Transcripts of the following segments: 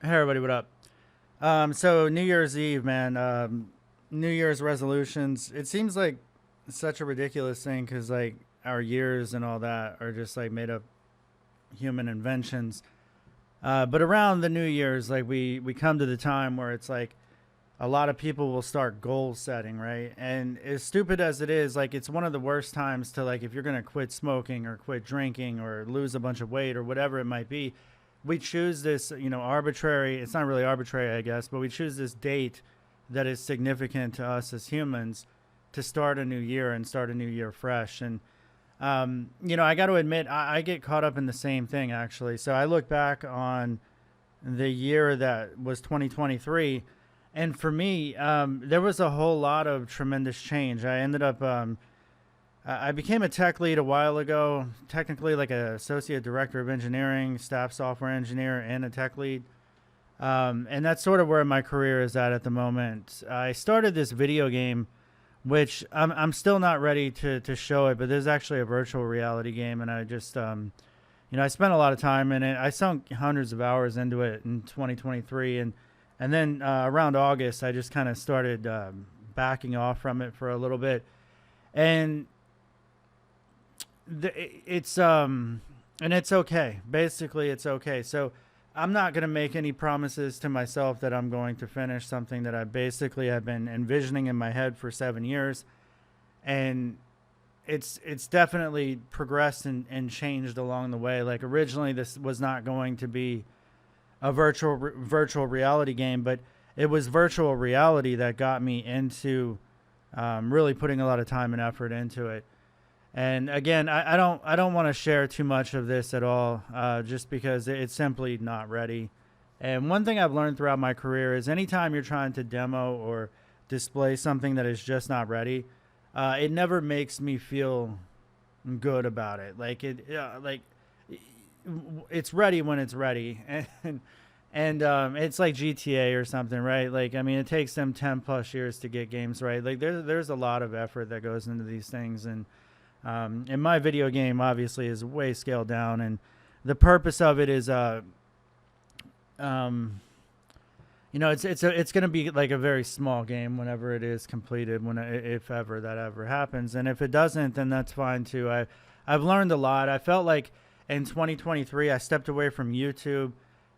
Hey everybody, what up? So New Year's Eve, man. New Year's resolutions. It seems like such a ridiculous thing because like our years and all that are just like made up human inventions. But around the New Year's, like we come to the time where it's like a lot of people will start goal setting, right? And as stupid as it is, like it's one of the worst times to like if you're gonna quit smoking or quit drinking or lose a bunch of weight or whatever it might be, we choose this, arbitrary. It's not really arbitrary, I guess, but we choose this date that is significant to us as humans to start a new year and start a new year fresh. And I got to admit, I get caught up in the same thing actually. So I look back on the year that was 2023, and for me, there was a whole lot of tremendous change. I ended up I became a tech lead a while ago, technically like an associate director of engineering, staff software engineer, and a tech lead. And that's sort of where my career is at the moment. I started this video game, which I'm still not ready to show it, but there's actually a virtual reality game, and I just, I spent a lot of time in it. I sunk hundreds of hours into it in 2023, and then around August, I just kind of started backing off from it for a little bit, and it's and it's okay. Basically, it's okay. So I'm not going to make any promises to myself that I'm going to finish something that I basically have been envisioning in my head for 7 years, and it's definitely progressed and changed along the way. Like originally, this was not going to be a virtual reality game, but it was virtual reality that got me into really putting a lot of time and effort into it. And again, I don't want to share too much of this at all, just because it's simply not ready. And one thing I've learned throughout my career is anytime you're trying to demo or display something that is just not ready, it never makes me feel good about it. It's ready when it's ready, and it's like GTA or something, right? Like I mean, it takes them 10+ years to get games right. Like there's a lot of effort that goes into these things, and my video game obviously is way scaled down, and the purpose of it is, it's going to be like a very small game whenever it is completed, if ever that ever happens, and if it doesn't, then that's fine too. I've learned a lot. I felt like in 2023 I stepped away from YouTube,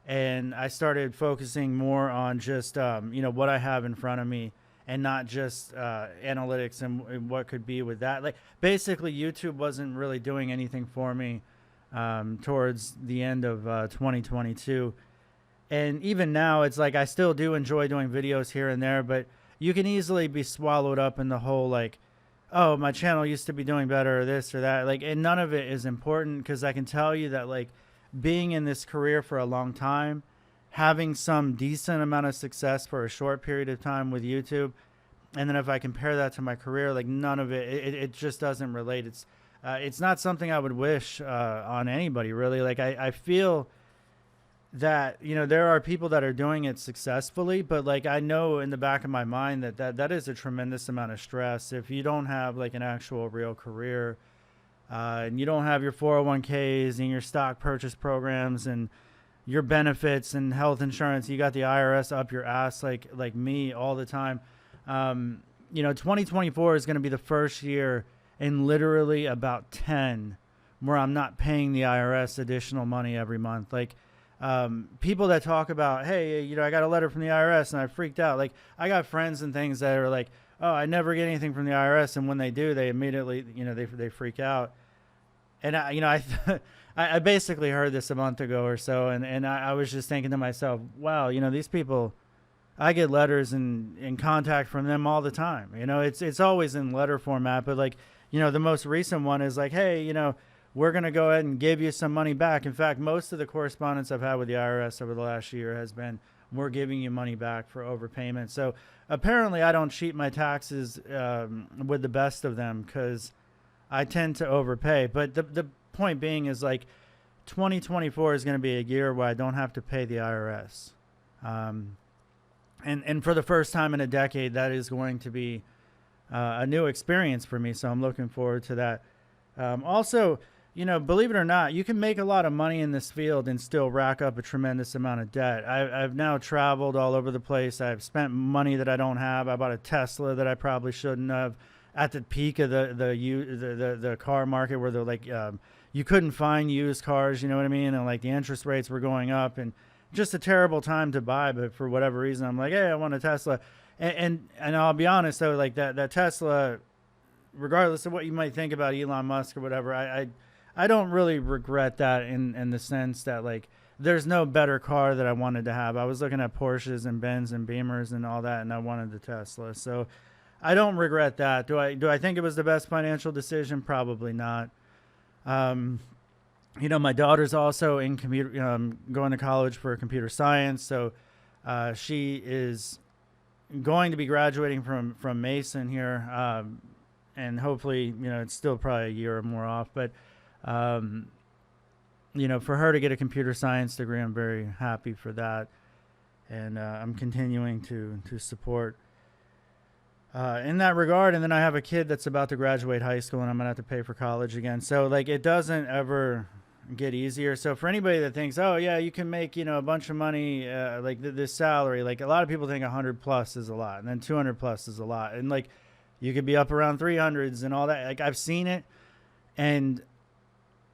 and I started focusing more on just what I have in front of me, and not just analytics and what could be with that. Like basically, YouTube wasn't really doing anything for me towards the end of 2022, and even now, it's like I still do enjoy doing videos here and there, but you can easily be swallowed up in the whole like, oh, my channel used to be doing better or this or that. Like, and none of it is important because I can tell you that like being in this career for a long time, having some decent amount of success for a short period of time with YouTube, and then if I compare that to my career, like none of it just doesn't relate. It's not something I would wish on anybody really. Like I feel that there are people that are doing it successfully, but like I know in the back of my mind that is a tremendous amount of stress if you don't have like an actual real career, and you don't have your 401ks and your stock purchase programs and your benefits and health insurance. You got the IRS up your ass like me all the time. 2024 is going to be the first year in literally about 10 where I'm not paying the IRS additional money every month. Like people that talk about, hey, I got a letter from the IRS and I freaked out. Like I got friends and things that are like, oh, I never get anything from the IRS, and when they do, they immediately, they freak out. And I basically heard this a month ago or so, and I was just thinking to myself, wow, these people, I get letters and in contact from them all the time. It's always in letter format, but like, the most recent one is like, hey, we're going to go ahead and give you some money back. In fact, most of the correspondence I've had with the IRS over the last year has been, we're giving you money back for overpayment. So apparently I don't cheat my taxes with the best of them because I tend to overpay. But the point being is like 2024 is going to be a year where I don't have to pay the IRS. And for the first time in a decade, that is going to be a new experience for me. So I'm looking forward to that. Also, believe it or not, you can make a lot of money in this field and still rack up a tremendous amount of debt. I've now traveled all over the place. I've spent money that I don't have. I bought a Tesla that I probably shouldn't have at the peak of the car market, where they're like, you couldn't find used cars, you know what I mean? And like the interest rates were going up, and just a terrible time to buy. But for whatever reason, I'm like, hey, I want a Tesla. And I'll be honest though, like that Tesla, regardless of what you might think about Elon Musk or whatever, I don't really regret that in the sense that, like, there's no better car that I wanted to have. I was looking at Porsches and Benz and Beamers and all that, and I wanted the Tesla. So I don't regret that. Do I think it was the best financial decision? Probably not. My daughter's also in going to college for computer science. So she is going to be graduating from Mason here. And hopefully, it's still probably a year or more off, but for her to get a computer science degree, I'm very happy for that. And I'm continuing to support in that regard. And then I have a kid that's about to graduate high school, and I'm gonna have to pay for college again. So like, it doesn't ever get easier. So for anybody that thinks, oh yeah, you can make, a bunch of money, like this salary, like a lot of people think 100 plus is a lot, and then 200 plus is a lot. And like, you could be up around 300s and all that. Like, I've seen it. And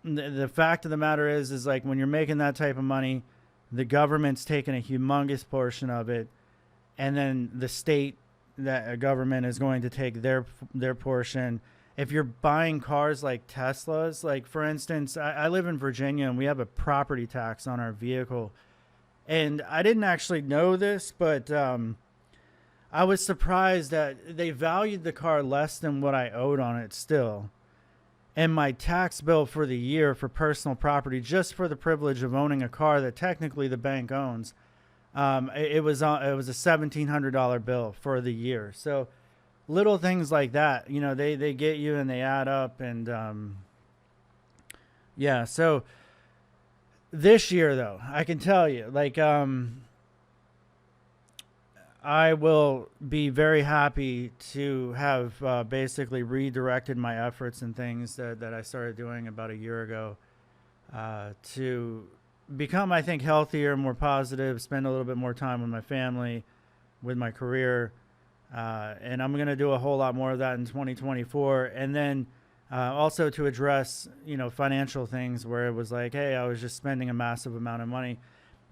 the fact of the matter is like, when you're making that type of money, the government's taking a humongous portion of it, and then the state that government is going to take their portion. If you're buying cars like Teslas, like for instance, I live in Virginia, and we have a property tax on our vehicle, and I didn't actually know this, but I was surprised that they valued the car less than what I owed on it still. And my tax bill for the year for personal property, just for the privilege of owning a car that technically the bank owns, it was a $1,700 bill for the year. So little things like that, they get you and they add up. And yeah, so this year though, I can tell you, like, I will be very happy to have basically redirected my efforts and things that I started doing about a year ago to become, I think, healthier, more positive, spend a little bit more time with my family, with my career. And I'm going to do a whole lot more of that in 2024. And then also to address, financial things where it was like, hey, I was just spending a massive amount of money.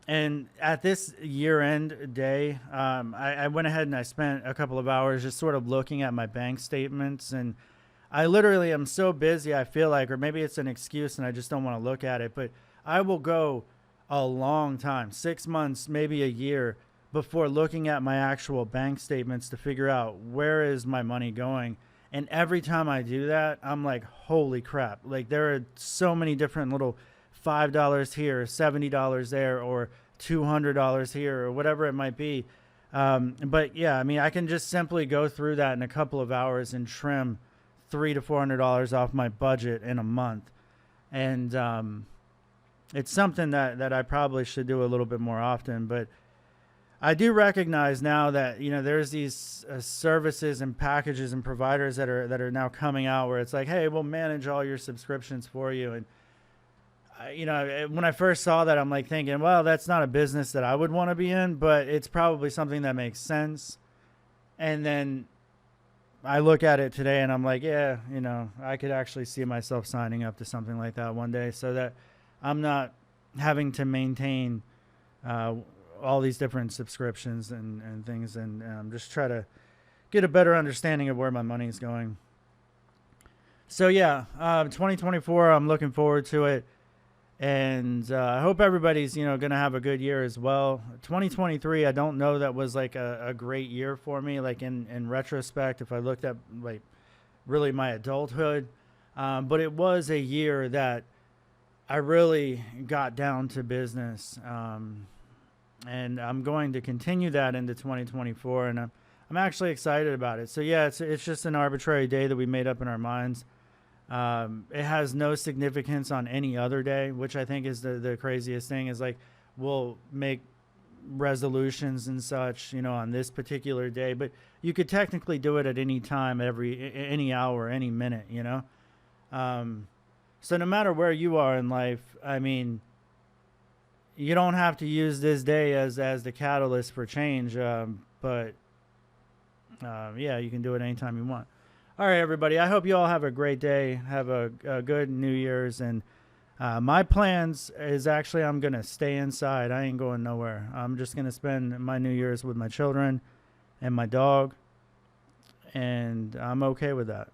And at this year-end day, I went ahead and I spent a couple of hours just sort of looking at my bank statements. And I literally am so busy, I feel like, or maybe it's an excuse and I just don't want to look at it, but I will go a long time, 6 months, maybe a year, before looking at my actual bank statements to figure out where is my money going. And every time I do that, I'm like, holy crap. Like, there are so many different little $5 here, $70 there, or $200 here, or whatever it might be. But yeah, I mean, I can just simply go through that in a couple of hours and trim $300 to $400 off my budget in a month. And it's something that I probably should do a little bit more often. But I do recognize now that, there's these services and packages and providers that are now coming out where it's like, hey, we'll manage all your subscriptions for you. And when I first saw that, I'm like thinking, well, that's not a business that I would want to be in, but it's probably something that makes sense. And then I look at it today and I'm like, yeah, I could actually see myself signing up to something like that one day, so that I'm not having to maintain all these different subscriptions and things, and just try to get a better understanding of where my money is going. So yeah, 2024, I'm looking forward to it. And I hope everybody's, going to have a good year as well. 2023, I don't know that was like a great year for me, like in retrospect, if I looked at like really my adulthood. But it was a year that I really got down to business. And I'm going to continue that into 2024. And I'm actually excited about it. So yeah, it's just an arbitrary day that we made up in our minds. It has no significance on any other day, which I think is the craziest thing, is like, we'll make resolutions and such, on this particular day, but you could technically do it at any time, any hour, any minute, So no matter where you are in life, I mean, you don't have to use this day as the catalyst for change. But yeah, you can do it anytime you want. All right, everybody. I hope you all have a great day. Have a good New Year's. And my plans is actually I'm going to stay inside. I ain't going nowhere. I'm just going to spend my New Year's with my children and my dog. And I'm okay with that.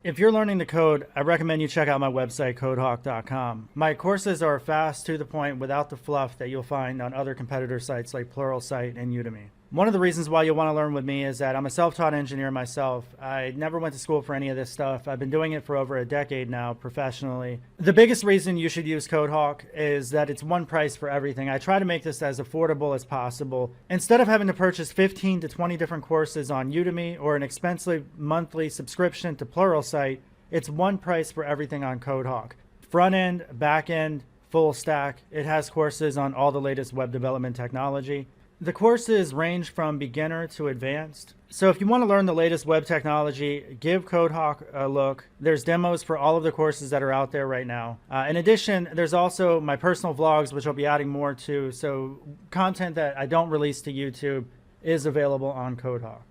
If you're learning to code, I recommend you check out my website, codehawk.com. My courses are fast, to the point, without the fluff that you'll find on other competitor sites like Pluralsight and Udemy. One of the reasons why you'll want to learn with me is that I'm a self-taught engineer myself. I never went to school for any of this stuff. I've been doing it for over a decade now professionally. The biggest reason you should use CodeHawk is that it's one price for everything. I try to make this as affordable as possible. Instead of having to purchase 15 to 20 different courses on Udemy or an expensive monthly subscription to Pluralsight, it's one price for everything on CodeHawk. Front end, back end, full stack. It has courses on all the latest web development technology. The courses range from beginner to advanced. So if you want to learn the latest web technology, give CodeHawk a look. There's demos for all of the courses that are out there right now. In addition, there's also my personal vlogs, which I'll be adding more to. So content that I don't release to YouTube is available on CodeHawk.